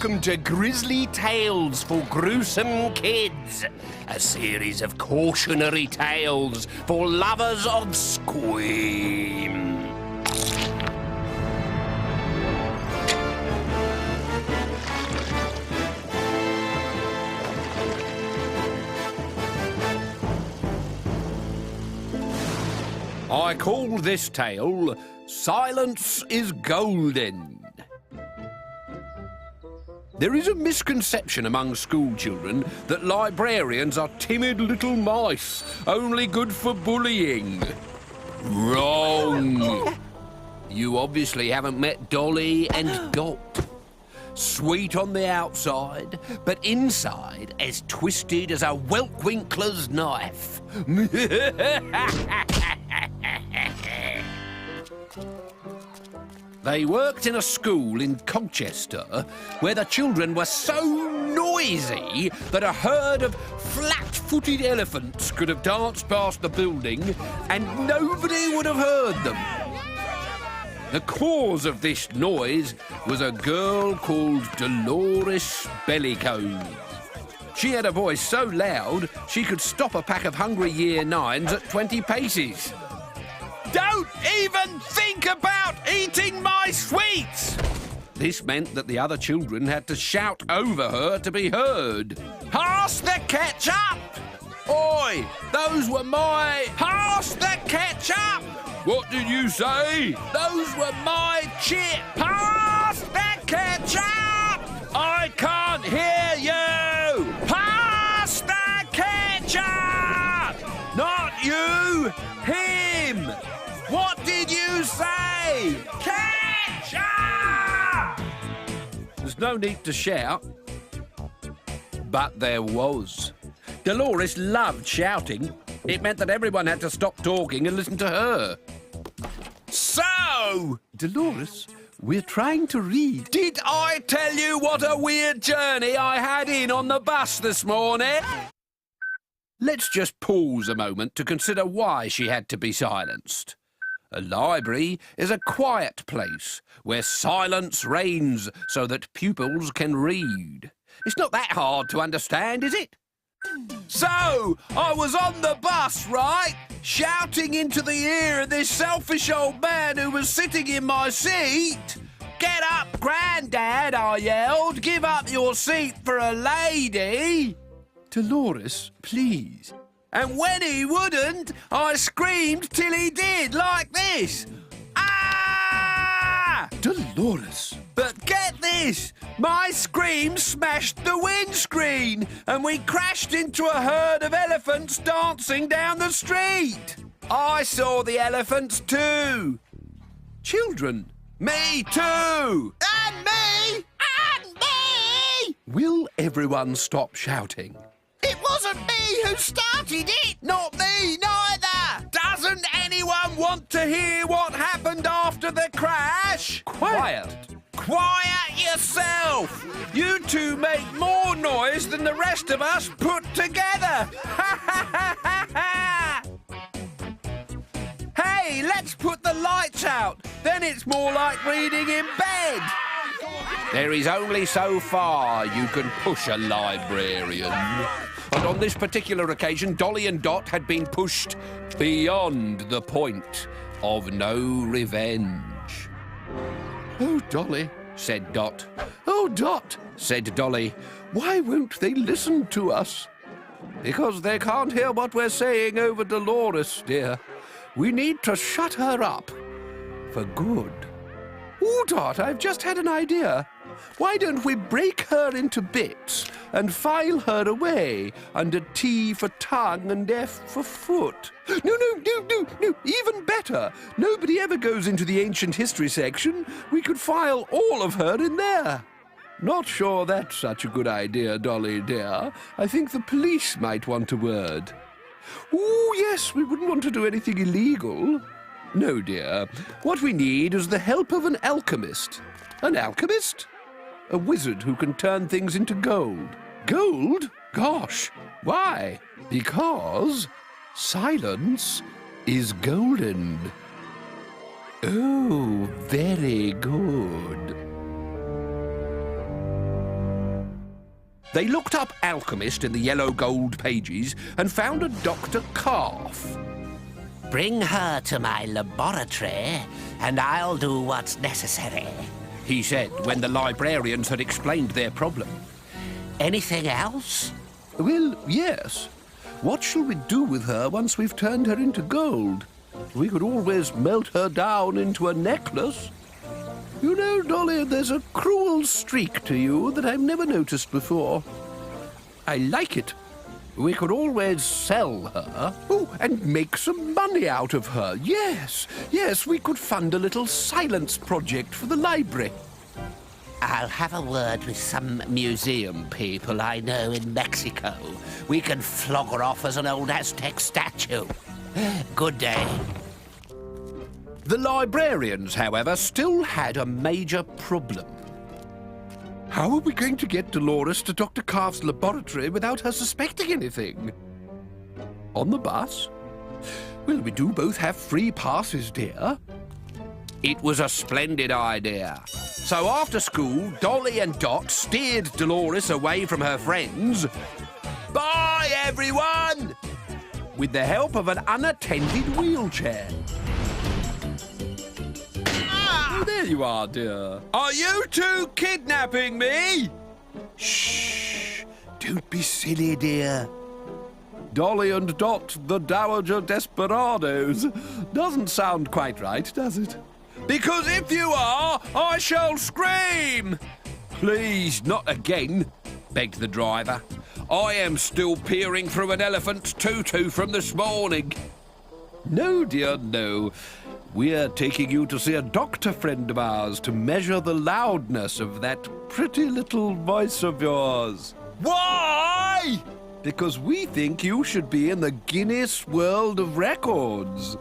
welcome to Grizzly Tales for Gruesome Kids, a series of cautionary tales for lovers of scream. I call this tale Silence is Golden. There is a misconception among school children that librarians are timid little mice, only good for bullying. Wrong. You obviously haven't met Dolly and Dot. Sweet on the outside, but inside as twisted as a whelkwinkler's knife. They worked in a school in Colchester where the children were so noisy that a herd of flat-footed elephants could have danced past the building and nobody would have heard them. The cause of this noise was a girl called Dolores Bellicose. She had a voice so loud she could stop a pack of hungry Year 9s at 20 paces. Don't even think about eating my sweets! This meant that the other children had to shout over her to be heard. Pass the ketchup! Oi, those were my... Pass the ketchup! What did you say? Those were my chips! Pass the ketchup! I can't hear you! Pass the ketchup! Not you, him! What did you say? Ketchup! There's no need to shout. But there was. Dolores loved shouting. It meant that everyone had to stop talking and listen to her. So, Dolores, we're trying to read. Did I tell you what a weird journey I had in on the bus this morning? Let's just pause a moment to consider why she had to be silenced. A library is a quiet place where silence reigns so that pupils can read. It's not that hard to understand, is it? So, I was on the bus, right? Shouting into the ear of this selfish old man who was sitting in my seat. Get up, Grandad, I yelled. Give up your seat for a lady. Dolores, please. And when he wouldn't, I screamed till he did, like this. Ah! Dolores. But get this, my scream smashed the windscreen and we crashed into a herd of elephants dancing down the street. I saw the elephants too. Children, me too. And me! And me! Will everyone stop shouting? It wasn't me who started it! Not me, neither! Doesn't anyone want to hear what happened after the crash? Quiet. Quiet yourself! You two make more noise than the rest of us put together! Hey, let's put the lights out! Then it's more like reading in bed! There is only so far you can push a librarian. And on this particular occasion, Dolly and Dot had been pushed beyond the point of no revenge. Oh, Dolly, said Dot. Oh, Dot, said Dolly, why won't they listen to us? Because they can't hear what we're saying over Dolores, dear. We need to shut her up for good. Oh, Dot, I've just had an idea. Why don't we break her into bits and file her away under T for tongue and F for foot? No, even better. Nobody ever goes into the ancient history section. We could file all of her in there. Not sure that's such a good idea, Dolly, dear. I think the police might want a word. Oh, yes, we wouldn't want to do anything illegal. No, dear. What we need is the help of an alchemist. An alchemist? A wizard who can turn things into gold. Gold? Gosh, why? Because silence is golden. Oh, very good. They looked up alchemist in the yellow gold pages and found a Dr. Calf. Bring her to my laboratory, and I'll do what's necessary, he said when the librarians had explained their problem. Anything else? Well, yes. What shall we do with her once we've turned her into gold? We could always melt her down into a necklace. You know, Dolly, there's a cruel streak to you that I've never noticed before. I like it. We could always sell her. Oh, and make some money out of her. Yes, we could fund a little silence project for the library. I'll have a word with some museum people I know in Mexico. We can flog her off as an old Aztec statue. Good day. The librarians, however, still had a major problem. How are we going to get Dolores to Dr. Calf's laboratory without her suspecting anything? On the bus? Well, we do both have free passes, dear. It was a splendid idea. So after school, Dolly and Dot steered Dolores away from her friends. Bye, everyone! With the help of an unattended wheelchair. Oh, there you are, dear. Are you two kidnapping me? Shh! Don't be silly, dear. Dolly and Dot, the Dowager Desperados. Doesn't sound quite right, does it? Because if you are, I shall scream. Please, not again, begged the driver. I am still peering through an elephant's tutu from this morning. No, dear, no. We're taking you to see a doctor friend of ours to measure the loudness of that pretty little voice of yours. Why? Because we think you should be in the Guinness World of Records.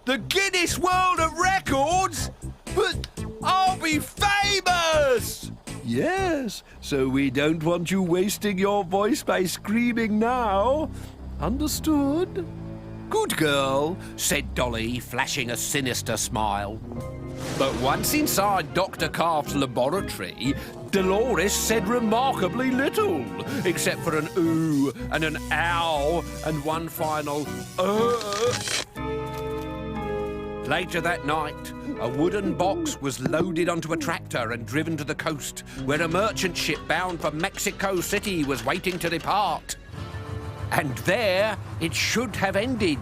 The Guinness World of Records? But I'll be famous! Yes, so we don't want you wasting your voice by screaming now. Understood? Good girl, said Dolly, flashing a sinister smile. But once inside Dr. Calf's laboratory, Dolores said remarkably little, except for an ooh and an ow and one final Later that night, a wooden box was loaded onto a tractor and driven to the coast, where a merchant ship bound for Mexico City was waiting to depart. And there it should have ended,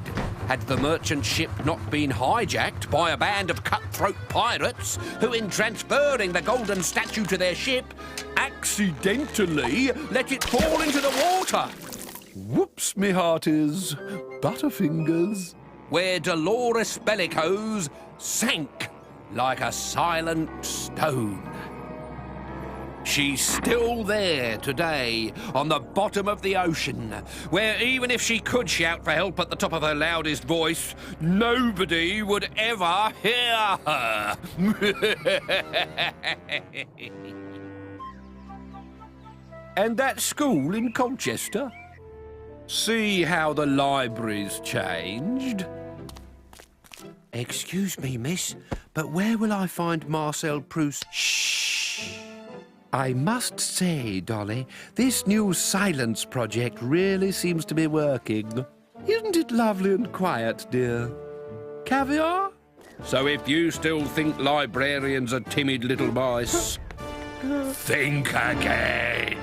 had the merchant ship not been hijacked by a band of cutthroat pirates who, in transferring the golden statue to their ship, accidentally let it fall into the water. Whoops, me hearties. Butterfingers. Where Dolores Bellicose sank like a silent stone. She's still there today, on the bottom of the ocean, where even if she could shout for help at the top of her loudest voice, nobody would ever hear her. And that school in Colchester? See how the library's changed? Excuse me, miss, but where will I find Marcel Proust? Shh! I must say, Dolly, this new silence project really seems to be working. Isn't it lovely and quiet, dear? Caviar? So if you still think librarians are timid little mice, think again.